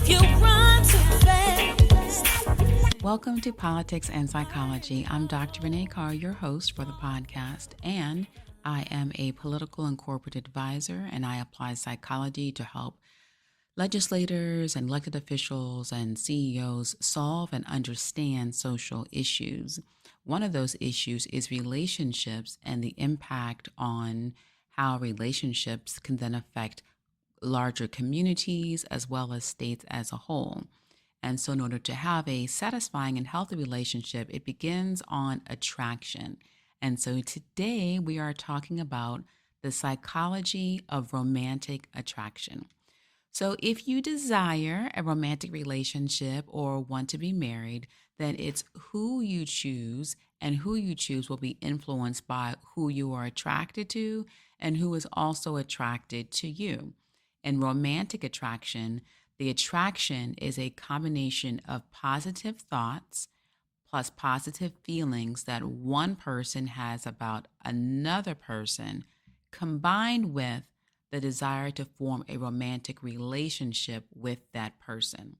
if you run too fast. Welcome to Politics and Psychology. I'm Dr. Renee Carr, your host for the podcast, and I am a political and corporate advisor, and I apply psychology to help legislators and elected officials and CEOs solve and understand social issues. One of those issues is relationships and the impact on how relationships can then affect larger communities as well as states as a whole. And so, in order to have a satisfying and healthy relationship, it begins on attraction. And so, today we are talking about the psychology of romantic attraction. So, if you desire a romantic relationship or want to be married, then it's who you choose, and who you choose will be influenced by who you are attracted to and who is also attracted to you. In romantic attraction, the attraction is a combination of positive thoughts plus positive feelings that one person has about another person, combined with the desire to form a romantic relationship with that person.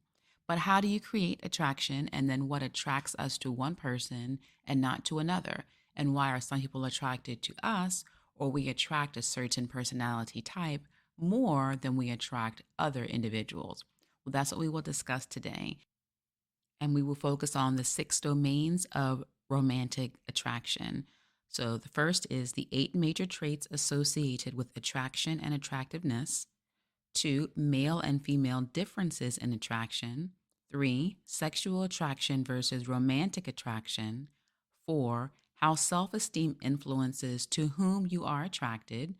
But how do you create attraction, and then what attracts us to one person and not to another? And why are some people attracted to us, or we attract a certain personality type more than we attract other individuals? Well, that's what we will discuss today. And we will focus on the 6 domains of romantic attraction. So the first is the 8 major traits associated with attraction and attractiveness. 2, male and female differences in attraction. 3, sexual attraction versus romantic attraction. 4, how self-esteem influences to whom you are attracted.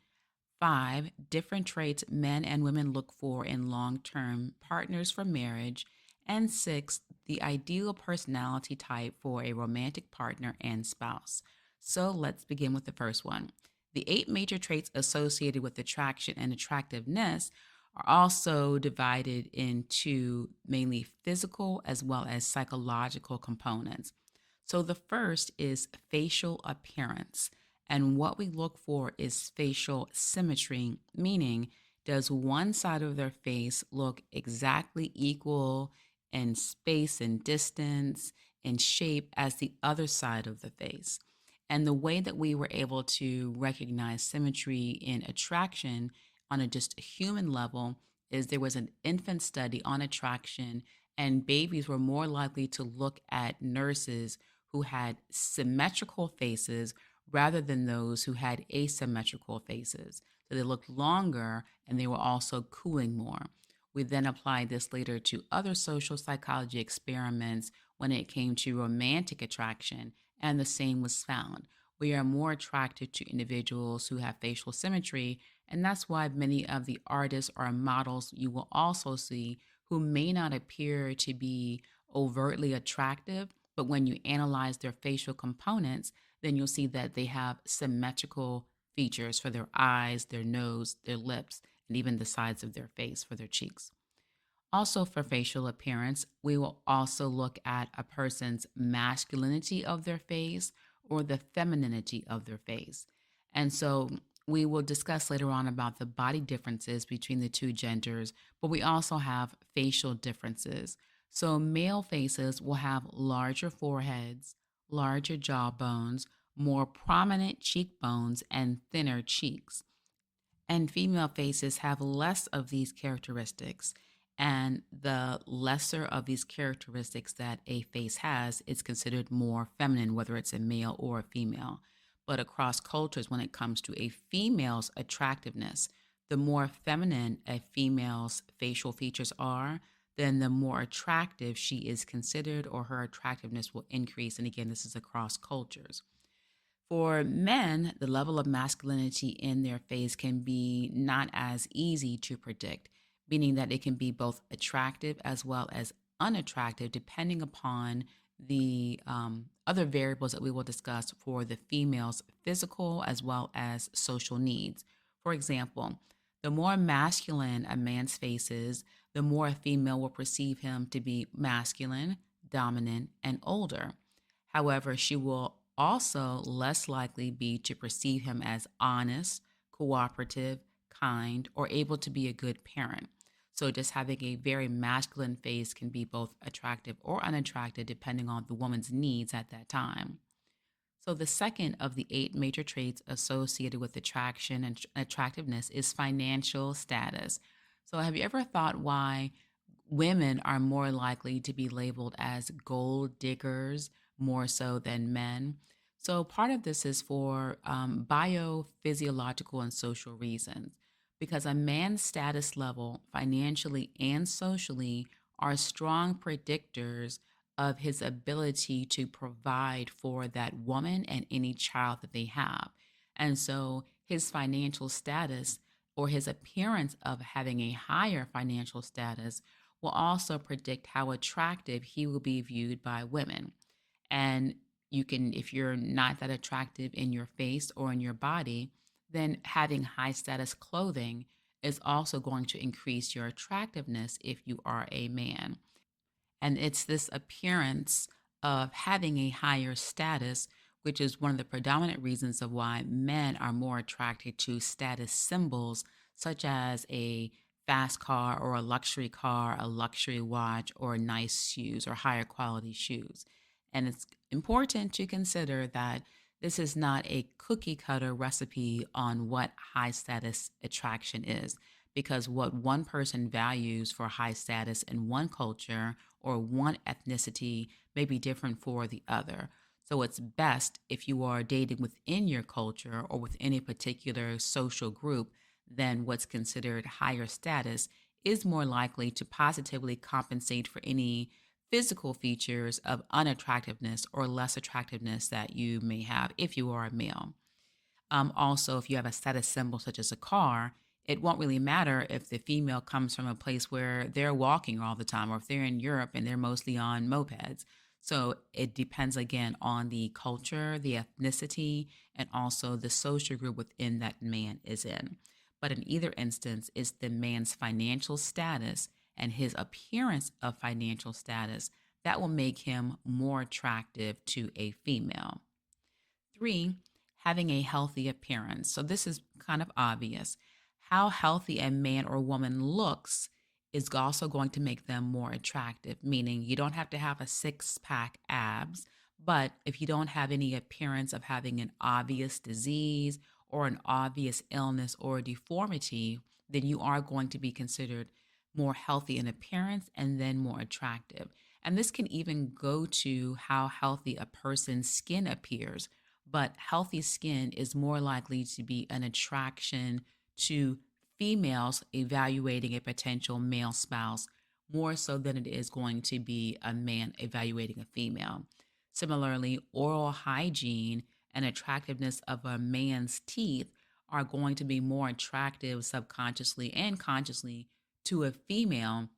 5, different traits men and women look for in long-term partners for marriage. And 6, the ideal personality type for a romantic partner and spouse. So let's begin with the first one. The 8 major traits associated with attraction and attractiveness are also divided into mainly physical as well as psychological components. So the first is facial appearance. And what we look for is facial symmetry, meaning does one side of their face look exactly equal in space and distance and shape as the other side of the face? And the way that we were able to recognize symmetry in attraction on a just human level is there was an infant study on attraction, and babies were more likely to look at nurses who had symmetrical faces rather than those who had asymmetrical faces. So they looked longer and they were also cooing more. We then applied this later to other social psychology experiments when it came to romantic attraction, and the same was found. We are more attracted to individuals who have facial symmetry, and that's why many of the artists or models you will also see who may not appear to be overtly attractive, but when you analyze their facial components, then you'll see that they have symmetrical features for their eyes, their nose, their lips, and even the sides of their face for their cheeks. Also, for facial appearance, we will also look at a person's masculinity of their face or the femininity of their face. And so we will discuss later on about the body differences between the two genders, but we also have facial differences. So male faces will have larger foreheads, larger jawbones, more prominent cheekbones, and thinner cheeks. And female faces have less of these characteristics. And the lesser of these characteristics that a face has, it's considered more feminine, whether it's a male or a female. But across cultures, when it comes to a female's attractiveness, the more feminine a female's facial features are, then the more attractive she is considered, or her attractiveness will increase. And again, this is across cultures. For men, the level of masculinity in their face can be not as easy to predict, meaning that it can be both attractive as well as unattractive, depending upon the other variables that we will discuss for the female's physical as well as social needs. For example, the more masculine a man's face is, the more a female will perceive him to be masculine, dominant, and older. However, she will also less likely be to perceive him as honest, cooperative, kind, or able to be a good parent. So just having a very masculine face can be both attractive or unattractive depending on the woman's needs at that time. So, the second of the eight major traits associated with attraction and attractiveness is financial status. So, have you ever thought why women are more likely to be labeled as gold diggers more so than men? So, part of this is for biophysiological and social reasons, because a man's status level, financially and socially, are strong predictors of his ability to provide for that woman and any child that they have. And so his financial status or his appearance of having a higher financial status will also predict how attractive he will be viewed by women. And you can, if you're not that attractive in your face or in your body, then having high status clothing is also going to increase your attractiveness if you are a man. And it's this appearance of having a higher status, which is one of the predominant reasons of why men are more attracted to status symbols, such as a fast car or a luxury watch, or nice shoes or higher quality shoes. And it's important to consider that this is not a cookie cutter recipe on what high status attraction is, because what one person values for high status in one culture or one ethnicity may be different for the other. So it's best if you are dating within your culture or within a particular social group, then what's considered higher status is more likely to positively compensate for any physical features of unattractiveness or less attractiveness that you may have if you are a male. Also, if you have a status symbol such as a car, it won't really matter if the female comes from a place where they're walking all the time, or if they're in Europe and they're mostly on mopeds. So it depends again on the culture, the ethnicity, and also the social group within that man is in. But in either instance, it's the man's financial status and his appearance of financial status that will make him more attractive to a female. Three, having a healthy appearance. So this is kind of obvious. How healthy a man or woman looks is also going to make them more attractive, meaning you don't have to have a six pack abs, but if you don't have any appearance of having an obvious disease or an obvious illness or deformity, then you are going to be considered more healthy in appearance and then more attractive. And this can even go to how healthy a person's skin appears, but healthy skin is more likely to be an attraction to females evaluating a potential male spouse more so than it is going to be a man evaluating a female. Similarly, oral hygiene and attractiveness of a man's teeth are going to be more attractive subconsciously and consciously to a female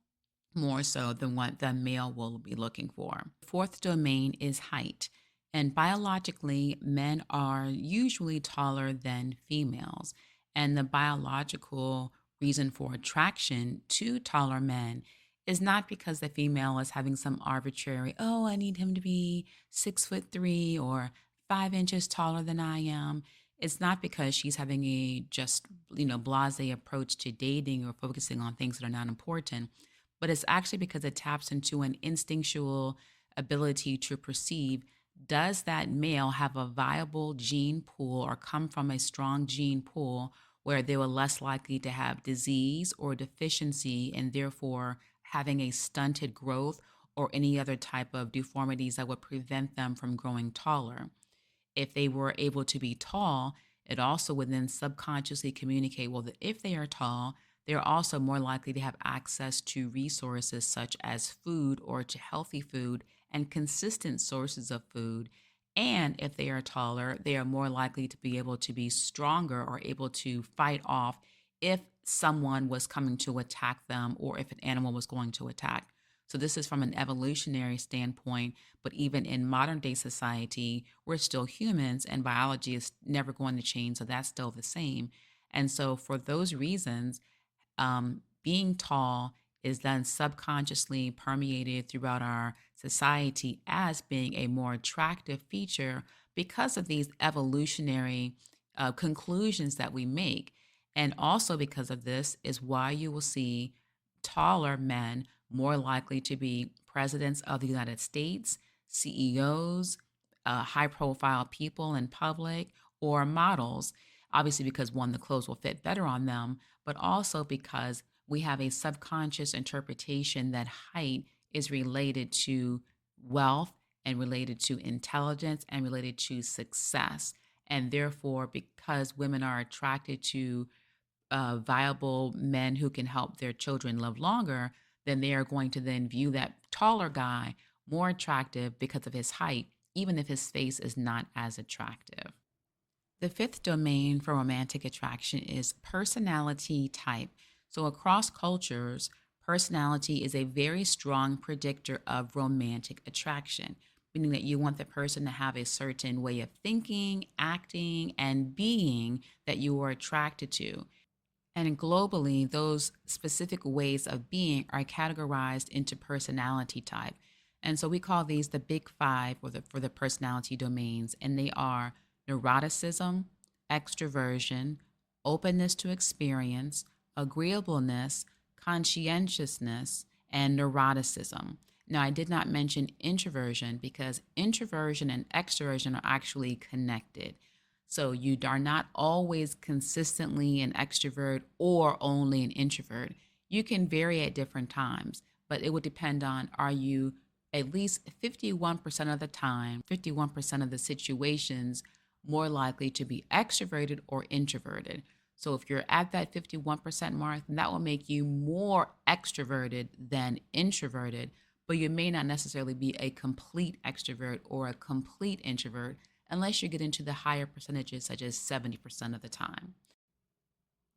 more so than what the male will be looking for. Fourth domain is height. And biologically, men are usually taller than females. And the biological reason for attraction to taller men is not because the female is having some arbitrary, oh, I need him to be 6'3" or 5 inches taller than I am. It's not because she's having a just, blase approach to dating or focusing on things that are not important, but it's actually because it taps into an instinctual ability to perceive, does that male have a viable gene pool or come from a strong gene pool where they were less likely to have disease or deficiency and therefore having a stunted growth or any other type of deformities that would prevent them from growing taller. If they were able to be tall, it also would then subconsciously communicate, well, that if they are tall, they're also more likely to have access to resources such as food or to healthy food and consistent sources of food. And if they are taller, they are more likely to be able to be stronger or able to fight off if someone was coming to attack them or if an animal was going to attack. So, this is from an evolutionary standpoint, but even in modern day society, we're still humans and biology is never going to change. So, that's still the same. And so, for those reasons, being tall is then subconsciously permeated throughout our society as being a more attractive feature because of these evolutionary conclusions that we make. And also because of this is why you will see taller men more likely to be presidents of the United States, CEOs, high profile people in public, or models. Obviously, because one, the clothes will fit better on them, but also because we have a subconscious interpretation that height is related to wealth and related to intelligence and related to success. And therefore, because women are attracted to viable men who can help their children live longer, then they are going to then view that taller guy more attractive because of his height, even if his face is not as attractive. The fifth domain for romantic attraction is personality type. So, across cultures, personality is a very strong predictor of romantic attraction, meaning that you want the person to have a certain way of thinking, acting, and being that you are attracted to. And globally, those specific ways of being are categorized into personality type. And so we call these the big five for the personality domains, and they are neuroticism, extroversion, openness to experience, agreeableness, conscientiousness, and neuroticism. Now, I did not mention introversion because introversion and extroversion are actually connected. So you are not always consistently an extrovert or only an introvert. You can vary at different times, but it would depend on, are you at least 51% of the time, 51% of the situations more likely to be extroverted or introverted. So if you're at that 51% mark, then that will make you more extroverted than introverted, but you may not necessarily be a complete extrovert or a complete introvert unless you get into the higher percentages, such as 70% of the time.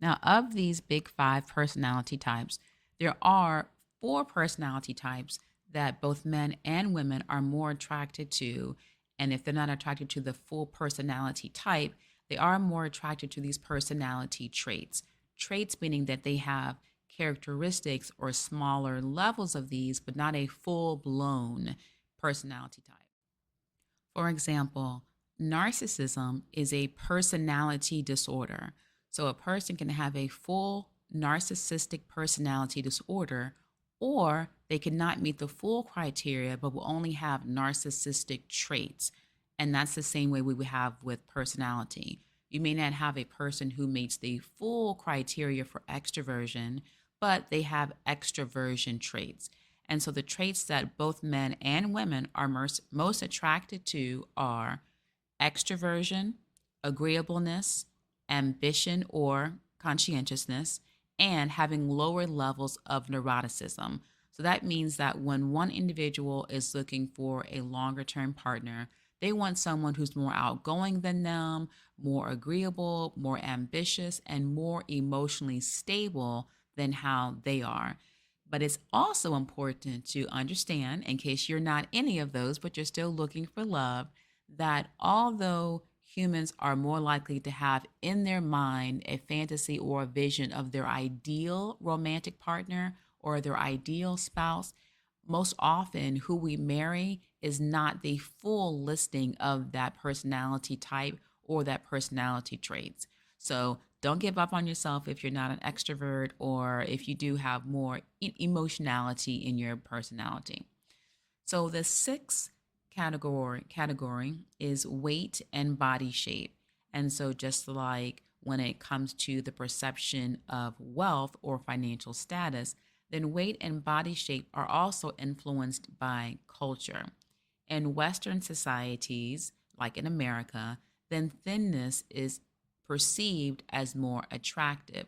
Now, of these big five personality types, there are four personality types that both men and women are more attracted to. And if they're not attracted to the full personality type, they are more attracted to these personality traits. Traits meaning that they have characteristics or smaller levels of these, but not a full blown personality type. For example, narcissism is a personality disorder. So a person can have a full narcissistic personality disorder, or they cannot meet the full criteria but will only have narcissistic traits. And that's the same way we would have with personality. You may not have a person who meets the full criteria for extroversion, but they have extroversion traits. And so the traits that both men and women are most attracted to are extroversion, agreeableness, ambition or conscientiousness, and having lower levels of neuroticism. So that means that when one individual is looking for a longer term partner, they want someone who's more outgoing than them, more agreeable, more ambitious, and more emotionally stable than how they are. But it's also important to understand, in case you're not any of those, but you're still looking for love, that although humans are more likely to have in their mind a fantasy or a vision of their ideal romantic partner or their ideal spouse, most often who we marry is not the full listing of that personality type or that personality traits. So don't give up on yourself if you're not an extrovert or if you do have more emotionality in your personality. So the sixth category is weight and body shape. And so just like when it comes to the perception of wealth or financial status, then weight and body shape are also influenced by culture. In Western societies, like in America, then thinness is perceived as more attractive.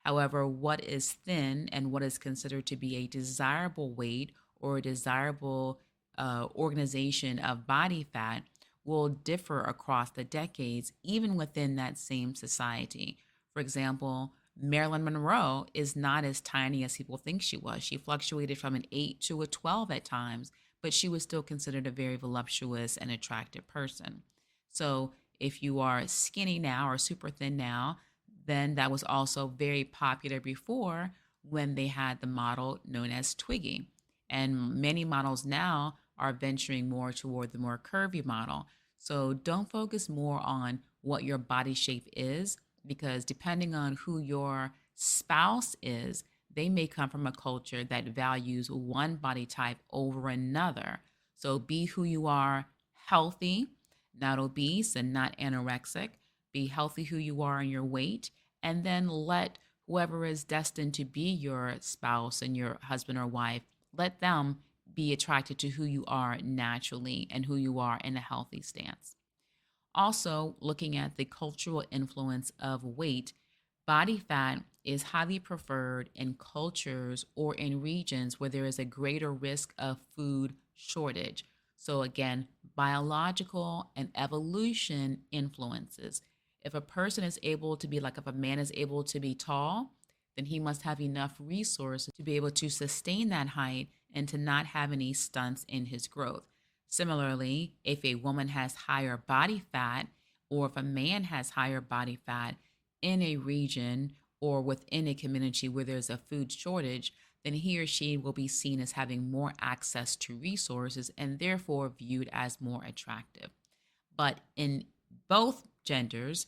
However, what is thin and what is considered to be a desirable weight or a desirable organization of body fat will differ across the decades, even within that same society. For example, Marilyn Monroe is not as tiny as people think she was. She fluctuated from an 8 to a 12 at times, but she was still considered a very voluptuous and attractive person. So if you are skinny now or super thin now, then that was also very popular before when they had the model known as Twiggy. And many models now are venturing more toward the more curvy model. So don't focus more on what your body shape is, because depending on who your spouse is, they may come from a culture that values one body type over another. So be who you are, healthy, not obese and not anorexic. Be healthy who you are in your weight, and then let whoever is destined to be your spouse and your husband or wife, let them be attracted to who you are naturally and who you are in a healthy stance. Also, looking at the cultural influence of weight, body fat is highly preferred in cultures or in regions where there is a greater risk of food shortage. So, again, biological and evolution influences. If a person is able to be like, if a man is able to be tall, then he must have enough resources to be able to sustain that height and to not have any stunts in his growth. Similarly, if a woman has higher body fat, or if a man has higher body fat in a region or within a community where there's a food shortage, then he or she will be seen as having more access to resources and therefore viewed as more attractive. But in both genders,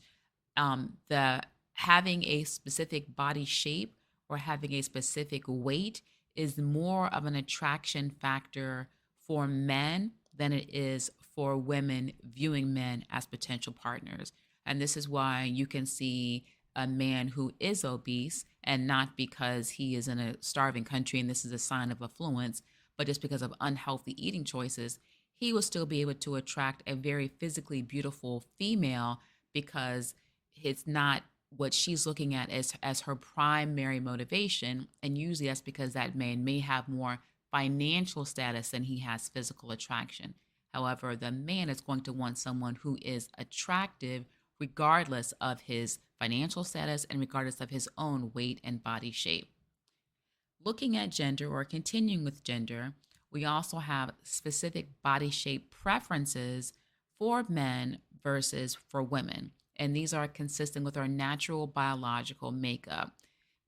the having a specific body shape or having a specific weight is more of an attraction factor for men than it is for women viewing men as potential partners. And this is why you can see a man who is obese, and not because he is in a starving country and this is a sign of affluence, but just because of unhealthy eating choices, he will still be able to attract a very physically beautiful female because it's not what she's looking at as her primary motivation. And usually that's because that man may have more financial status than he has physical attraction. However, the man is going to want someone who is attractive regardless of his financial status and regardless of his own weight and body shape. Looking at gender or continuing with gender, we also have specific body shape preferences for men versus for women. And these are consistent with our natural biological makeup,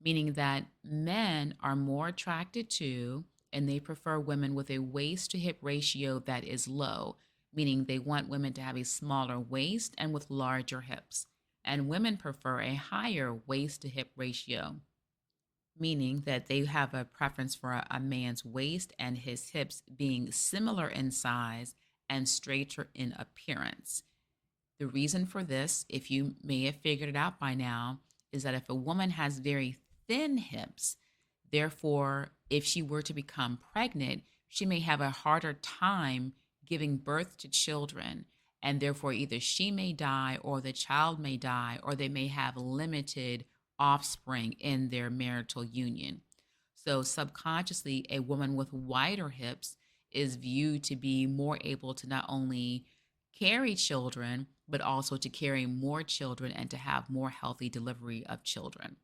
meaning that men are more attracted to and they prefer women with a waist to hip ratio that is low, meaning they want women to have a smaller waist and with larger hips. And women prefer a higher waist to hip ratio, meaning that they have a preference for a man's waist and his hips being similar in size and straighter in appearance. The reason for this, if you may have figured it out by now, is that if a woman has very thin hips, therefore, if she were to become pregnant, she may have a harder time giving birth to children. And therefore, either she may die or the child may die, or they may have limited offspring in their marital union. So, subconsciously, a woman with wider hips is viewed to be more able to not only carry children, but also to carry more children and to have more healthy delivery of children.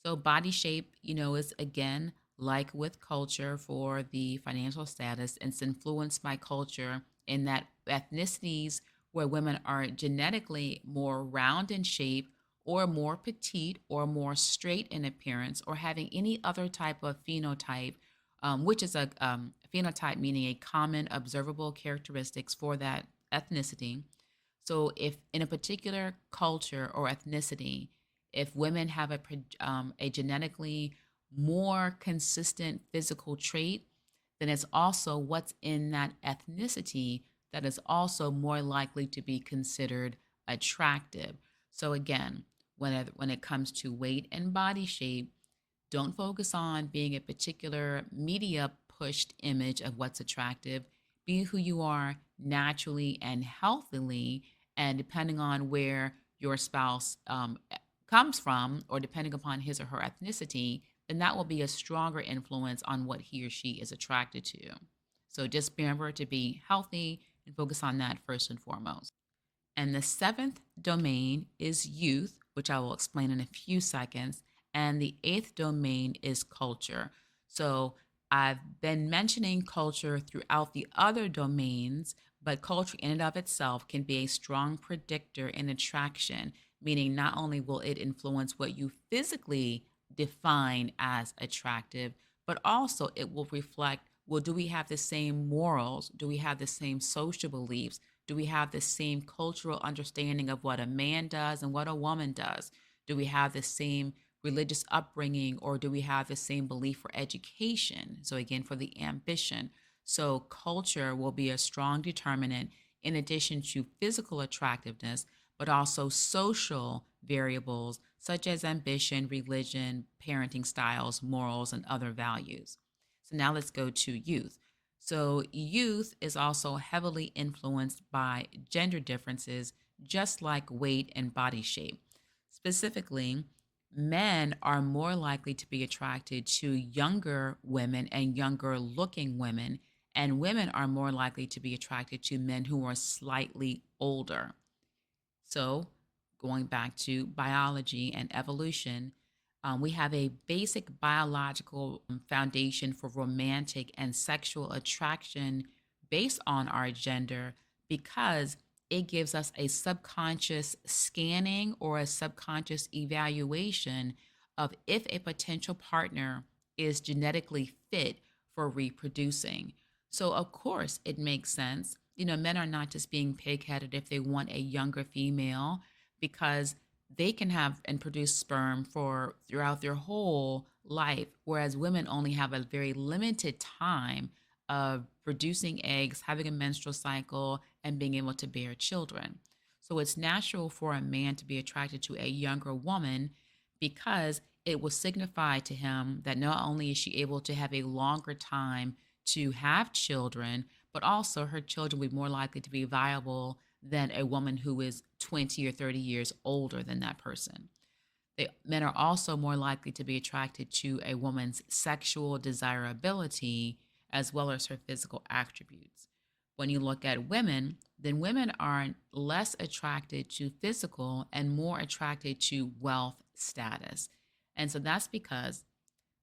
So, body shape, is again like with culture for the financial status, it's influenced by culture in that ethnicities where women are genetically more round in shape or more petite or more straight in appearance or having any other type of phenotype, which is a phenotype meaning a common observable characteristics for that ethnicity. So, if in a particular culture or ethnicity, if women have a genetically more consistent physical trait, then it's also what's in that ethnicity that is also more likely to be considered attractive. So, again, when it comes to weight and body shape, don't focus on being a particular media pushed image of what's attractive. Be who you are naturally and healthily. And depending on where your spouse comes from, or depending upon his or her ethnicity, then that will be a stronger influence on what he or she is attracted to. So just remember to be healthy and focus on that first and foremost. And the seventh domain is youth, which I will explain in a few seconds. And the eighth domain is culture. So I've been mentioning culture throughout the other domains, but culture in and of itself can be a strong predictor in attraction, meaning not only will it influence what you physically define as attractive, but also it will reflect, well, do we have the same morals? Do we have the same social beliefs? Do we have the same cultural understanding of what a man does and what a woman does? Do we have the same religious upbringing, or do we have the same belief for education? So, again, for the ambition. So, culture will be a strong determinant in addition to physical attractiveness, but also social variables such as ambition, religion, parenting styles, morals, and other values. So, now let's go to youth. So, youth is also heavily influenced by gender differences, just like weight and body shape. Specifically, men are more likely to be attracted to younger women and younger looking women, and women are more likely to be attracted to men who are slightly older. So, going back to biology and evolution, we have a basic biological foundation for romantic and sexual attraction based on our gender because it gives us a subconscious scanning or a subconscious evaluation of if a potential partner is genetically fit for reproducing. So, of course, it makes sense. Men are not just being pig-headed if they want a younger female because they can have and produce sperm for throughout their whole life, whereas women only have a very limited time of producing eggs, having a menstrual cycle, and being able to bear children. So it's natural for a man to be attracted to a younger woman because it will signify to him that not only is she able to have a longer time to have children, but also her children will be more likely to be viable than a woman who is 20 or 30 years older than that person. Men are also more likely to be attracted to a woman's sexual desirability as well as her physical attributes. When you look at women, then women are less attracted to physical and more attracted to wealth status. And so that's because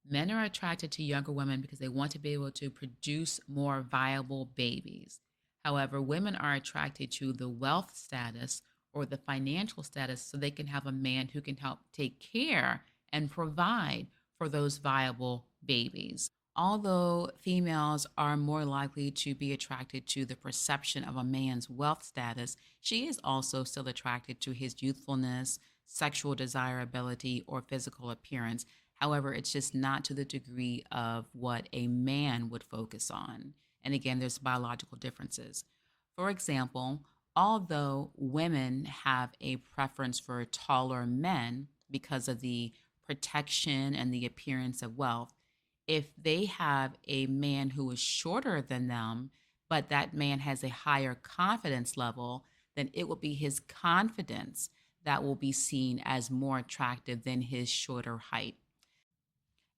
men are attracted to younger women because they want to be able to produce more viable babies. However, women are attracted to the wealth status or the financial status so they can have a man who can help take care and provide for those viable babies. Although females are more likely to be attracted to the perception of a man's wealth status, she is also still attracted to his youthfulness, sexual desirability, or physical appearance. However, it's just not to the degree of what a man would focus on. And again, there's biological differences. For example, although women have a preference for taller men because of the protection and the appearance of wealth, if they have a man who is shorter than them, but that man has a higher confidence level, then it will be his confidence that will be seen as more attractive than his shorter height.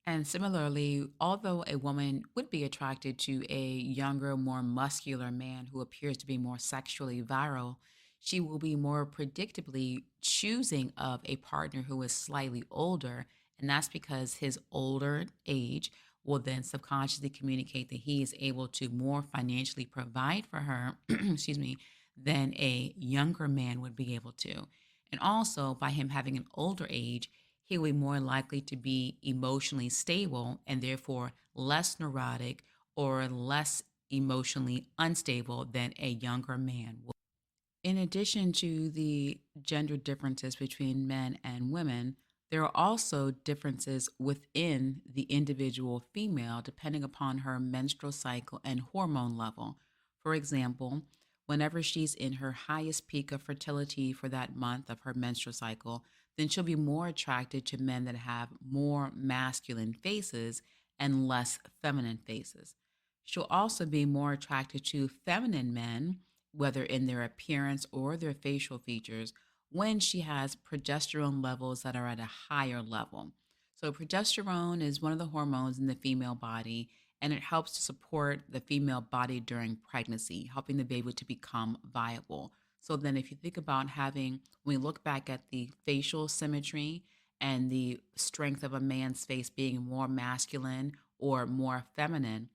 And similarly, although a woman would be attracted to a younger, more muscular man who appears to be more sexually virile, she will be more predictably choosing of a partner who is slightly older. And that's because his older age will then subconsciously communicate that he is able to more financially provide for her, excuse me, than a younger man would be able to. And also, by him having an older age, he will be more likely to be emotionally stable and therefore less neurotic or less emotionally unstable than a younger man will. In addition to the gender differences between men and women, there are also differences within the individual female depending upon her menstrual cycle and hormone level. For example, whenever she's in her highest peak of fertility for that month of her menstrual cycle, then she'll be more attracted to men that have more masculine faces and less feminine faces. She'll also be more attracted to feminine men, whether in their appearance or their facial features, when she has progesterone levels that are at a higher level. So, progesterone is one of the hormones in the female body, and it helps to support the female body during pregnancy, helping the baby to become viable. So, then if you think about having, when we look back at the facial symmetry and the strength of a man's face being more masculine or more feminine,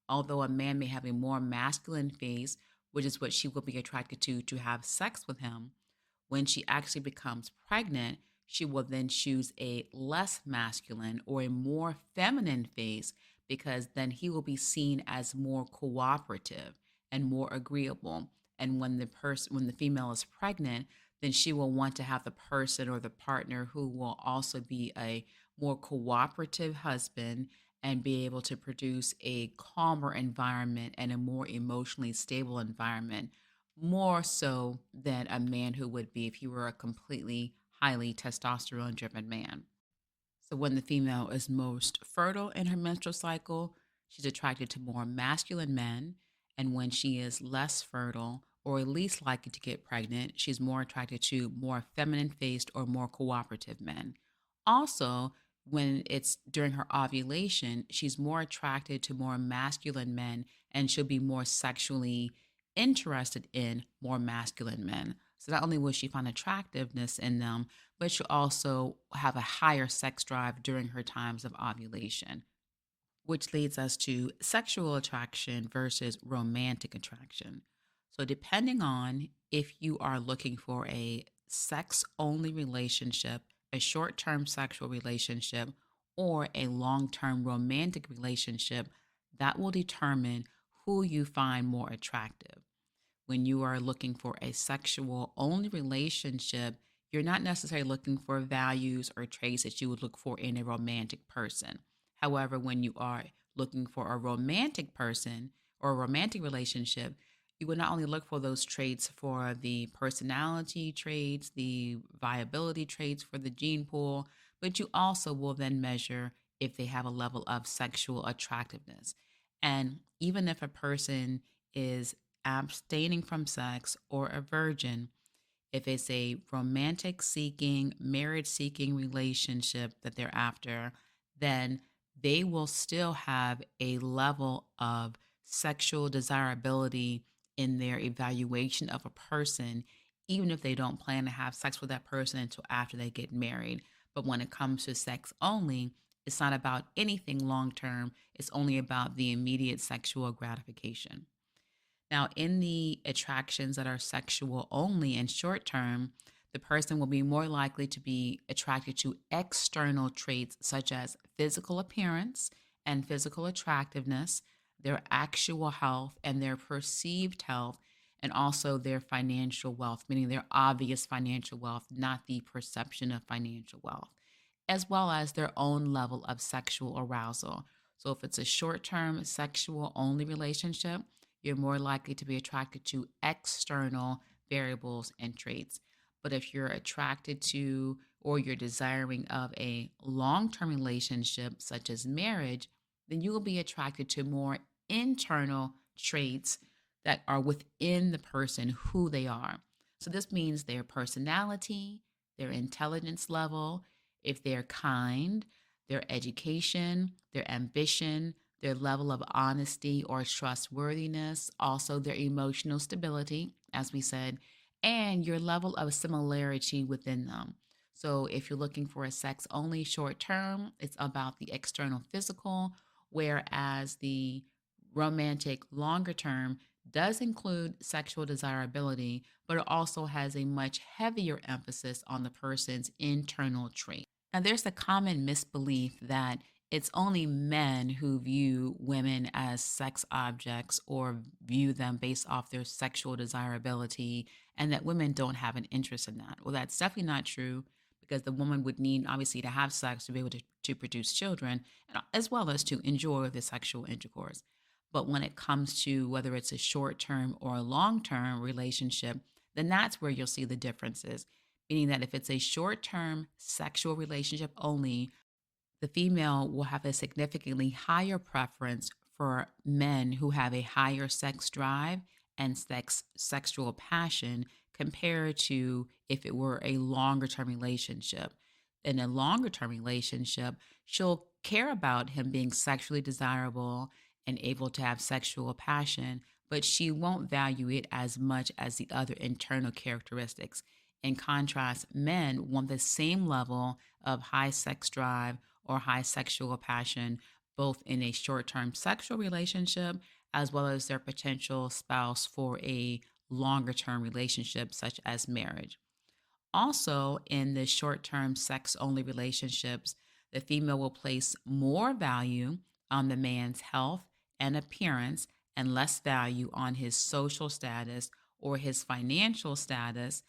although a man may have a more masculine face, which is what she will be attracted to have sex with him, when she actually becomes pregnant, she will then choose a less masculine or a more feminine face because then he will be seen as more cooperative and more agreeable. And when the female is pregnant, then she will want to have the person or the partner who will also be a more cooperative husband and be able to produce a calmer environment and a more emotionally stable environment, more so than a man who would be if he were a completely highly testosterone driven man. So, when the female is most fertile in her menstrual cycle, she's attracted to more masculine men. And when she is less fertile or least likely to get pregnant, she's more attracted to more feminine faced or more cooperative men. Also, when it's during her ovulation, she's more attracted to more masculine men and she'll be more sexually interested in more masculine men. So, not only will she find attractiveness in them, but she'll also have a higher sex drive during her times of ovulation, which leads us to sexual attraction versus romantic attraction. So, depending on if you are looking for a sex only relationship, a short term sexual relationship, or a long term romantic relationship, that will determine who you find more attractive. When you are looking for a sexual only relationship, you're not necessarily looking for values or traits that you would look for in a romantic person. However, when you are looking for a romantic person or a romantic relationship, you would not only look for those traits for the personality traits, the viability traits for the gene pool, but you also will then measure if they have a level of sexual attractiveness. And even if a person is abstaining from sex or a virgin, if it's a romantic seeking, marriage seeking relationship that they're after, then they will still have a level of sexual desirability in their evaluation of a person, even if they don't plan to have sex with that person until after they get married. But when it comes to sex only, it's not about anything long term, it's only about the immediate sexual gratification. Now, in the attractions that are sexual only and short term, the person will be more likely to be attracted to external traits such as physical appearance and physical attractiveness, their actual health and their perceived health, and also their financial wealth, meaning their obvious financial wealth, not the perception of financial wealth, as well as their own level of sexual arousal. So, if it's a short term sexual only relationship, you're more likely to be attracted to external variables and traits. But if you're attracted to or you're desiring of a long term relationship, such as marriage, then you will be attracted to more internal traits that are within the person, who they are. So this means their personality, their intelligence level, if they're kind, their education, their ambition, their level of honesty or trustworthiness, also their emotional stability, as we said, and your level of similarity within them. So, if you're looking for a sex only short term, it's about the external physical, whereas the romantic longer term does include sexual desirability, but it also has a much heavier emphasis on the person's internal trait. Now, there's a common misbelief that it's only men who view women as sex objects or view them based off their sexual desirability, and that women don't have an interest in that. Well, that's definitely not true because the woman would need, obviously, to have sex to be able to produce children, as well as to enjoy the sexual intercourse. But when it comes to whether it's a short term or a long term relationship, then that's where you'll see the differences. Meaning that if it's a short term sexual relationship only, the female will have a significantly higher preference for men who have a higher sex drive and sexual passion compared to if it were a longer term relationship. In a longer term relationship, she'll care about him being sexually desirable and able to have sexual passion, but she won't value it as much as the other internal characteristics. In contrast, men want the same level of high sex drive or high sexual passion, both in a short term sexual relationship as well as their potential spouse for a longer term relationship, such as marriage. Also, in the short term sex only relationships, the female will place more value on the man's health and appearance and less value on his social status or his financial status,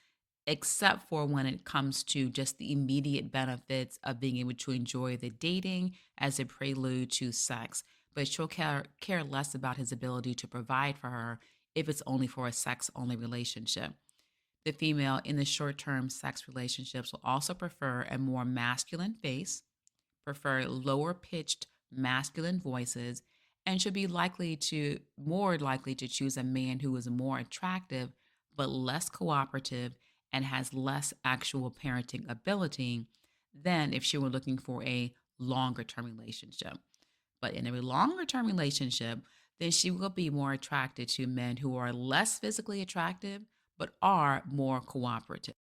except for when it comes to just the immediate benefits of being able to enjoy the dating as a prelude to sex. But she'll care less about his ability to provide for her if it's only for a sex only relationship. The female in the short term sex relationships will also prefer a more masculine face, prefer lower pitched masculine voices, and should be more likely to choose a man who is more attractive but less cooperative and has less actual parenting ability than if she were looking for a longer term relationship. But in a longer term relationship, then she will be more attracted to men who are less physically attractive but are more cooperative.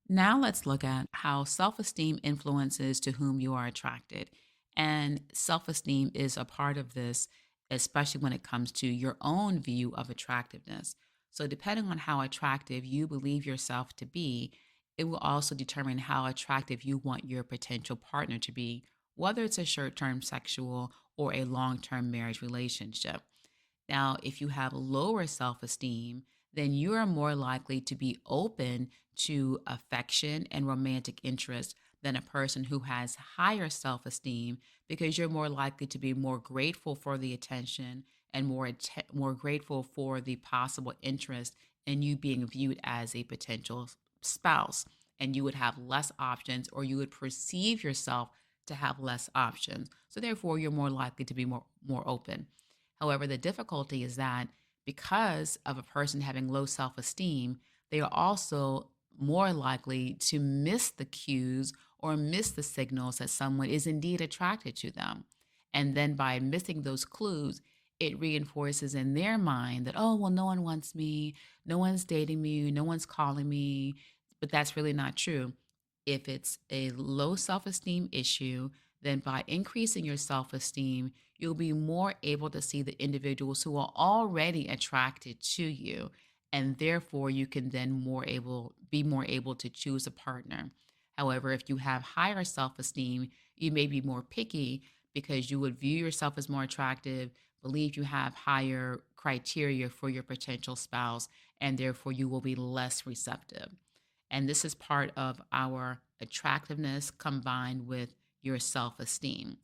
Now let's look at how self esteem influences to whom you are attracted. And self esteem is a part of this, especially when it comes to your own view of attractiveness. So, depending on how attractive you believe yourself to be, it will also determine how attractive you want your potential partner to be, whether it's a short term sexual or a long term marriage relationship. Now, if you have lower self esteem, then you are more likely to be open to affection and romantic interest than a person who has higher self esteem because you're more likely to be more grateful for the attention and more grateful for the possible interest in you being viewed as a potential spouse. And you would have less options, or you would perceive yourself to have less options. So, therefore, you're more likely to be more open. However, the difficulty is that because of a person having low self esteem, they are also more likely to miss the cues or miss the signals that someone is indeed attracted to them. And then by missing those clues, it reinforces in their mind that, oh, well, no one wants me, no one's dating me, no one's calling me. But that's really not true. If it's a low self esteem issue, then by increasing your self esteem, you'll be more able to see the individuals who are already attracted to you. And therefore, you can then be more able to choose a partner. However, if you have higher self esteem, you may be more picky because you would view yourself as more attractive, believe you have higher criteria for your potential spouse, and therefore you will be less receptive. And this is part of our attractiveness combined with your self esteem.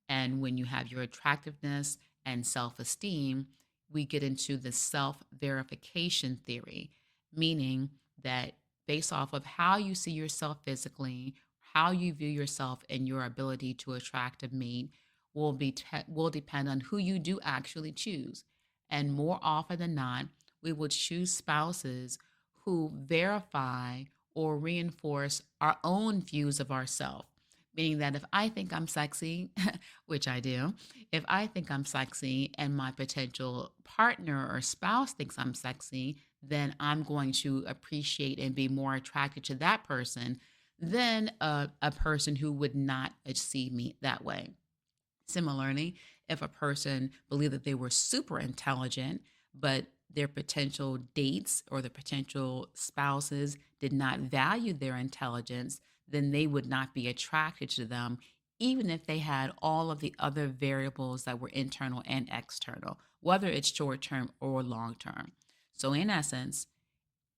And when you have your attractiveness and self esteem, we get into the self verification theory, meaning that based off of how you see yourself physically, how you view yourself, and your ability to attract a mate will depend on who you do actually choose. And more often than not, we will choose spouses who verify or reinforce our own views of ourselves. Meaning that if I think I'm sexy, which I do, if I think I'm sexy and my potential partner or spouse thinks I'm sexy, then I'm going to appreciate and be more attracted to that person than a person who would not see me that way. Similarly, if a person believed that they were super intelligent, but their potential dates or the potential spouses did not value their intelligence, then they would not be attracted to them, even if they had all of the other variables that were internal and external, whether it's short term or long term. So, in essence,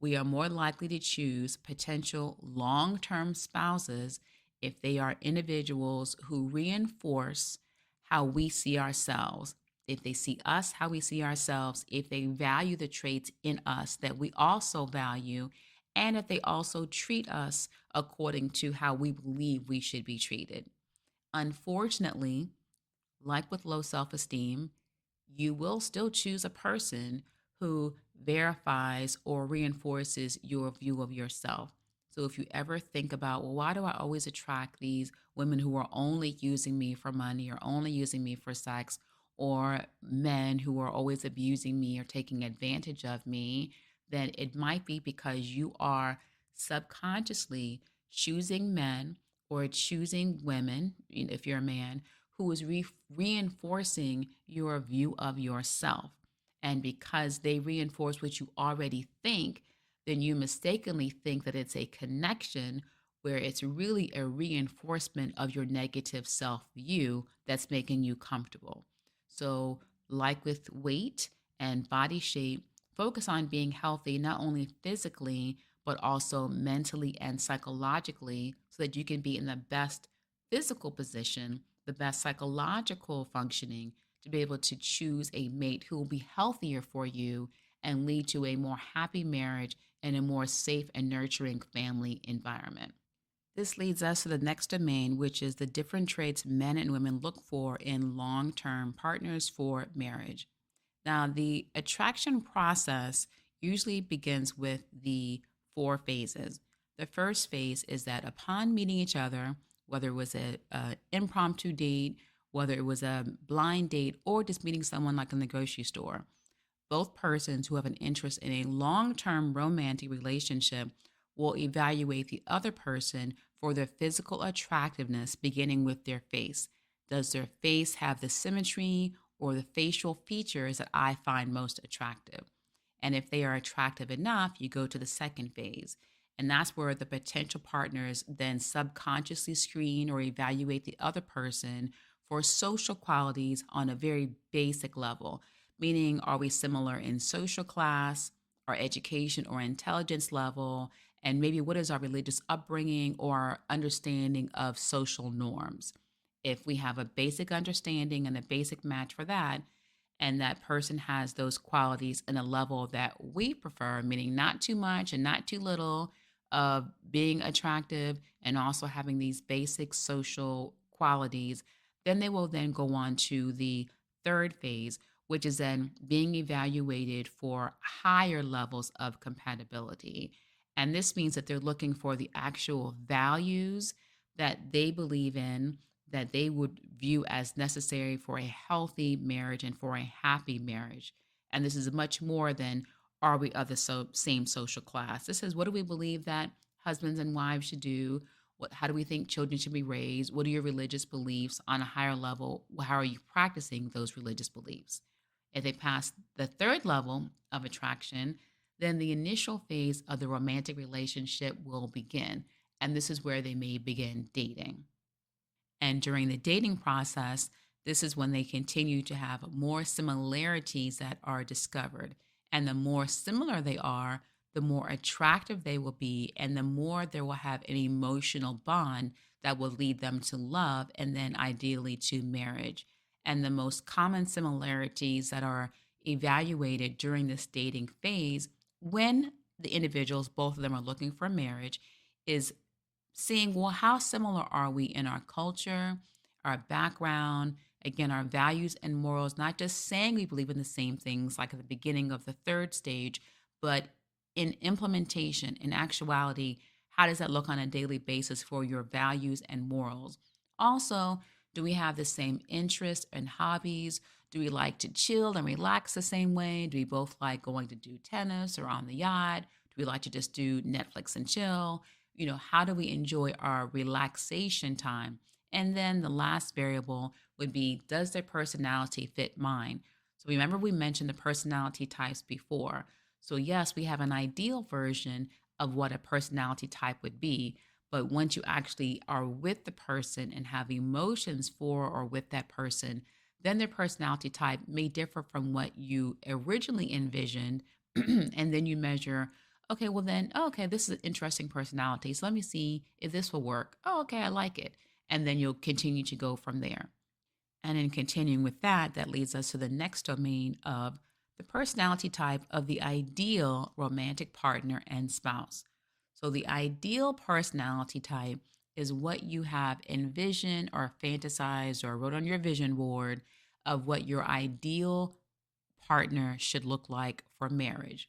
we are more likely to choose potential long term spouses if they are individuals who reinforce how we see ourselves. If they see us how we see ourselves, if they value the traits in us that we also value, and if they also treat us according to how we believe we should be treated. Unfortunately, like with low self esteem, you will still choose a person who verifies or reinforces your view of yourself. So if you ever think about, well, why do I always attract these women who are only using me for money or only using me for sex, or men who are always abusing me or taking advantage of me, then it might be because you are subconsciously choosing men or choosing women, if you're a man, who is reinforcing your view of yourself. And because they reinforce what you already think, then you mistakenly think that it's a connection where it's really a reinforcement of your negative self view that's making you comfortable. So, like with weight and body shape, focus on being healthy, not only physically, but also mentally and psychologically, so that you can be in the best physical position, the best psychological functioning to be able to choose a mate who will be healthier for you and lead to a more happy marriage and a more safe and nurturing family environment. This leads us to the next domain, which is the different traits men and women look for in long term partners for marriage. Now, the attraction process usually begins with the four phases. The first phase is that upon meeting each other, whether it was a impromptu date, whether it was a blind date, or just meeting someone like in the grocery store, both persons who have an interest in a long term romantic relationship will evaluate the other person for their physical attractiveness, beginning with their face. Does their face have the symmetry or the facial features that I find most attractive? And if they are attractive enough, you go to the second phase. And that's where the potential partners then subconsciously screen or evaluate the other person for social qualities on a very basic level, meaning are we similar in social class, our education or intelligence level, and maybe what is our religious upbringing or our understanding of social norms. If we have a basic understanding and a basic match for that, and that person has those qualities in a level that we prefer, meaning not too much and not too little of being attractive and also having these basic social qualities, then they will then go on to the third phase, which is then being evaluated for higher levels of compatibility. And this means that they're looking for the actual values that they believe in, that they would view as necessary for a healthy marriage and for a happy marriage. And this is much more than are we of the same social class. This is what do we believe that husbands and wives should do? How do we think children should be raised? What are your religious beliefs on a higher level? How are you practicing those religious beliefs? If they pass the third level of attraction, then the initial phase of the romantic relationship will begin. And this is where they may begin dating. And during the dating process, this is when they continue to have more similarities that are discovered. And the more similar they are, the more attractive they will be, and the more they will have an emotional bond that will lead them to love and then ideally to marriage. And the most common similarities that are evaluated during this dating phase, when the individuals, both of them, are looking for marriage, is seeing, well, how similar are we in our culture, our background, again, our values and morals, not just saying we believe in the same things like at the beginning of the third stage, but in implementation, in actuality, how does that look on a daily basis for your values and morals? Also, do we have the same interests and hobbies? Do we like to chill and relax the same way? Do we both like going to do tennis or on the yacht? Do we like to just do Netflix and chill? How do we enjoy our relaxation time? And then the last variable would be, does their personality fit mine? So remember, we mentioned the personality types before. So, yes, we have an ideal version of what a personality type would be. But once you actually are with the person and have emotions for or with that person, then their personality type may differ from what you originally envisioned. And then you measure, okay, well, then, oh, okay, this is an interesting personality. So let me see if this will work. Oh, okay, I like it. And then you'll continue to go from there. And in continuing with that, that leads us to the next domain of the personality type of the ideal romantic partner and spouse. So, the ideal personality type is what you have envisioned or fantasized or wrote on your vision board of what your ideal partner should look like for marriage.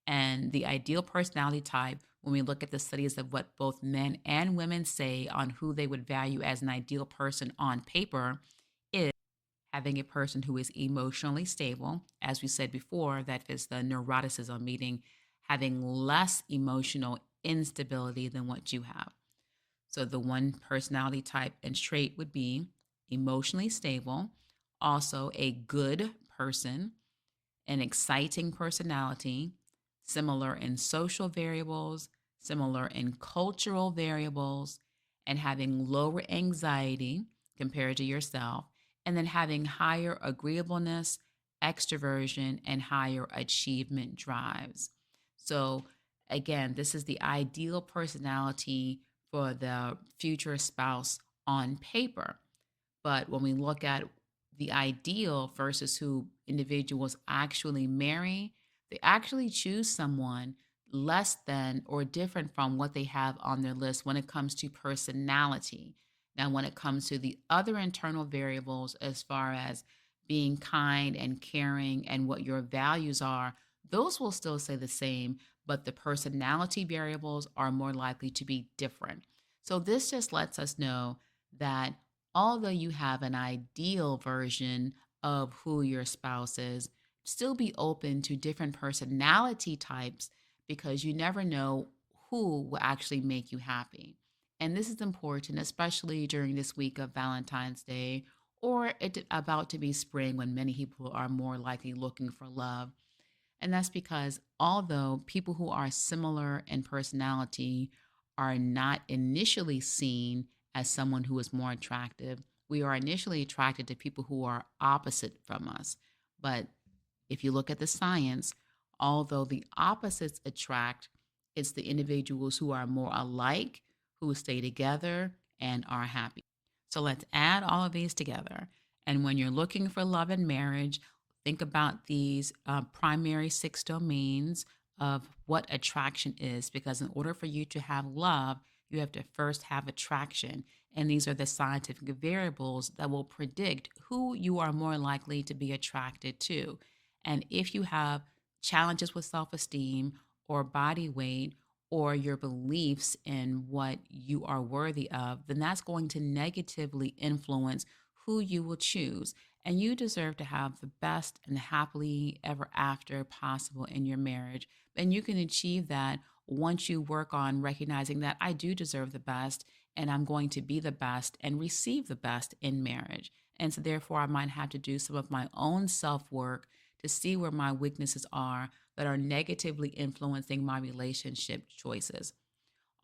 And the ideal personality type, when we look at the studies of what both men and women say on who they would value as an ideal person on paper, is having a person who is emotionally stable. As we said before, that is the neuroticism, meaning having less emotional instability than what you have. So the one personality type and trait would be emotionally stable, also a good person, an exciting personality, similar in social variables, similar in cultural variables, and having lower anxiety compared to yourself, and then having higher agreeableness, extroversion, and higher achievement drives. So, Again, this is the ideal personality for the future spouse on paper. But when we look at the ideal versus who individuals actually marry, they actually choose someone less than or different from what they have on their list when it comes to personality. Now, when it comes to the other internal variables, as far as being kind and caring and what your values are, those will still stay the same, but the personality variables are more likely to be different. So, this just lets us know that although you have an ideal version of who your spouse is, still be open to different personality types because you never know who will actually make you happy. And this is important, especially during this week of Valentine's Day or it about to be spring when many people are more likely looking for love. And that's because although people who are similar in personality are not initially seen as someone who is more attractive, we are initially attracted to people who are opposite from us. But if you look at the science, although the opposites attract, it's the individuals who are more alike who stay together and are happy. So let's add all of these together. And when you're looking for love and marriage, think about these primary six domains of what attraction is, because in order for you to have love, you have to first have attraction. And these are the scientific variables that will predict who you are more likely to be attracted to. And if you have challenges with self esteem or body weight or your beliefs in what you are worthy of, then that's going to negatively influence who you will choose. And you deserve to have the best and happily ever after possible in your marriage. And you can achieve that once you work on recognizing that I do deserve the best and I'm going to be the best and receive the best in marriage. And so, therefore, I might have to do some of my own self work to see where my weaknesses are that are negatively influencing my relationship choices.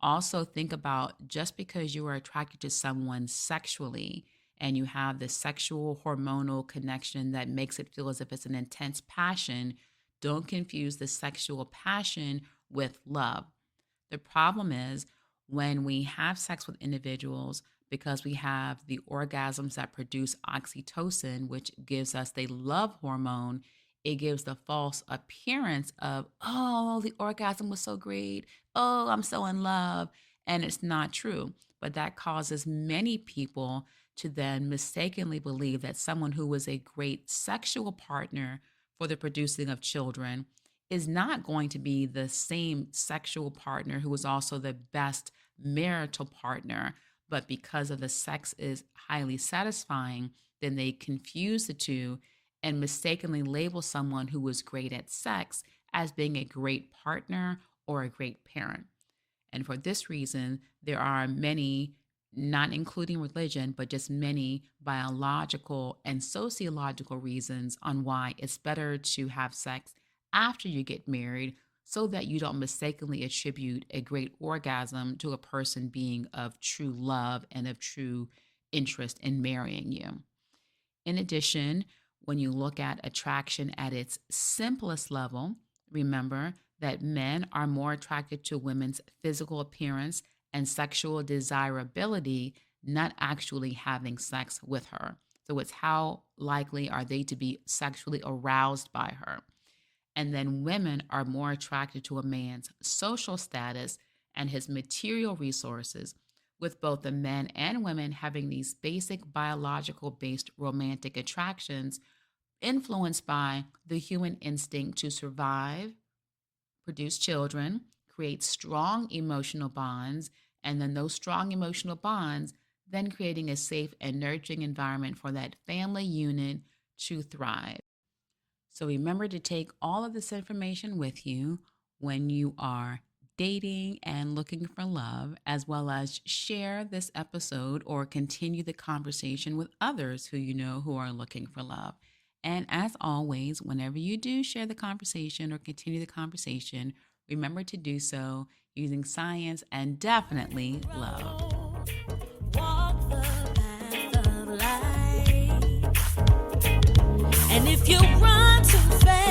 Also, think about just because you are attracted to someone sexually and you have this sexual hormonal connection that makes it feel as if it's an intense passion, don't confuse the sexual passion with love. The problem is when we have sex with individuals, because we have the orgasms that produce oxytocin, which gives us the love hormone, it gives the false appearance of, oh, the orgasm was so great. Oh, I'm so in love. And it's not true. But that causes many people to then mistakenly believe that someone who was a great sexual partner for the producing of children is not going to be the same sexual partner who is also the best marital partner. But because of the sex is highly satisfying, then they confuse the two and mistakenly label someone who was great at sex as being a great partner or a great parent. And for this reason, there are many, not including religion, but just many biological and sociological reasons on why it's better to have sex after you get married so that you don't mistakenly attribute a great orgasm to a person being of true love and of true interest in marrying you. In addition, when you look at attraction at its simplest level, remember that men are more attracted to women's physical appearance and sexual desirability, not actually having sex with her. So it's how likely are they to be sexually aroused by her. And then women are more attracted to a man's social status and his material resources, with both the men and women having these basic biological based romantic attractions influenced by the human instinct to survive, produce children, create strong emotional bonds, and then those strong emotional bonds then creating a safe and nurturing environment for that family unit to thrive. So remember to take all of this information with you when you are dating and looking for love, as well as share this episode or continue the conversation with others who you know who are looking for love. And as always, whenever you do share the conversation or continue the conversation, remember to do so using science and definitely love. Walk the path of light. And if you run too fast,